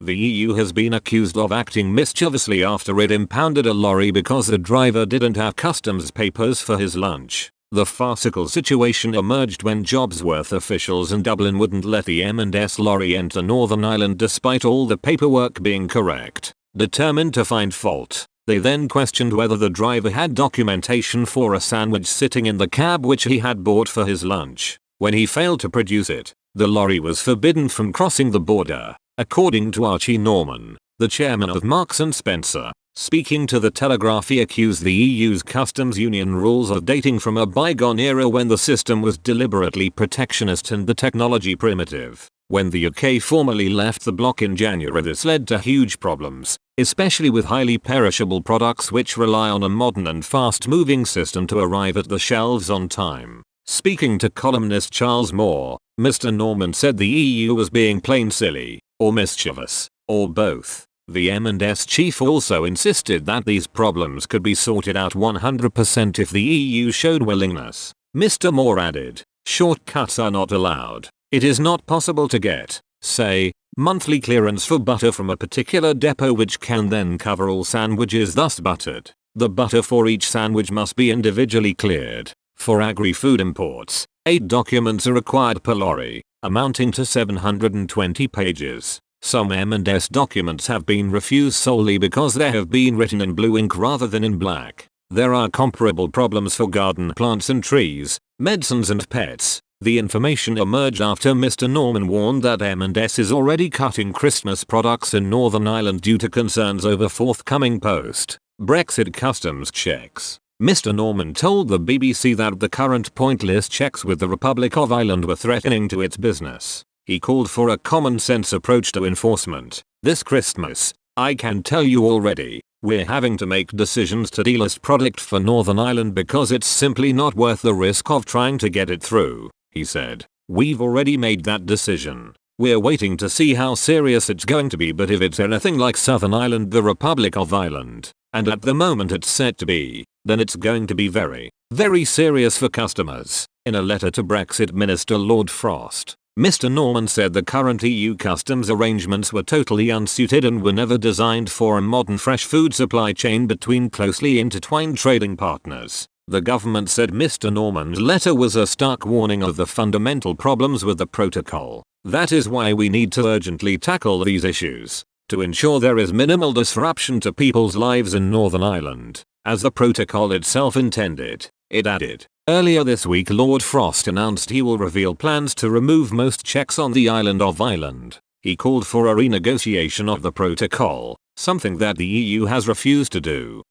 The EU has been accused of acting mischievously after it impounded a lorry because the driver didn't have customs papers for his lunch. The farcical situation emerged when Jobsworth officials in Dublin wouldn't let the M&S lorry enter Northern Ireland despite all the paperwork being correct. Determined to find fault, they then questioned whether the driver had documentation for a sandwich sitting in the cab which he had bought for his lunch. When he failed to produce it, the lorry was forbidden from crossing the border, according to Archie Norman, the chairman of Marks and Spencer. Speaking to the Telegraph, he accused the EU's customs union rules of dating from a bygone era when the system was deliberately protectionist and the technology primitive. When the UK formally left the bloc in January, this led to huge problems, especially with highly perishable products which rely on a modern and fast-moving system to arrive at the shelves on time. Speaking to columnist Charles Moore, Mr. Norman said the EU was being plain silly, or mischievous, or both. The M&S chief also insisted that these problems could be sorted out 100% if the EU showed willingness. Mr. Moore added, "Shortcuts are not allowed. It is not possible to get, say, monthly clearance for butter from a particular depot which can then cover all sandwiches thus buttered. The butter for each sandwich must be individually cleared. For agri-food imports, 8 documents are required per lorry, amounting to 720 pages. Some M&S documents have been refused solely because they have been written in blue ink rather than in black. There are comparable problems for garden plants and trees, medicines and pets." The information emerged after Mr. Norman warned that M&S is already cutting Christmas products in Northern Ireland due to concerns over forthcoming post-Brexit customs checks. Mr. Norman told the BBC that the current pointless checks with the Republic of Ireland were threatening to its business. He called for a common-sense approach to enforcement. "This Christmas, I can tell you already, we're having to make decisions to delist product for Northern Ireland because it's simply not worth the risk of trying to get it through," he said. "We've already made that decision. We're waiting to see how serious it's going to be, but if it's anything like Southern Ireland, the Republic of Ireland, and at the moment it's set to be, then it's going to be very, very serious for customers." In a letter to Brexit Minister Lord Frost, Mr. Norman said the current EU customs arrangements were totally unsuited and were never designed for a modern fresh food supply chain between closely intertwined trading partners. The government said Mr. Norman's letter was a stark warning of the fundamental problems with the protocol. "That is why we need to urgently tackle these issues, to ensure there is minimal disruption to people's lives in Northern Ireland, as the protocol itself intended," it added. Earlier this week, Lord Frost announced he will reveal plans to remove most checks on the island of Ireland. He called for a renegotiation of the protocol, something that the EU has refused to do.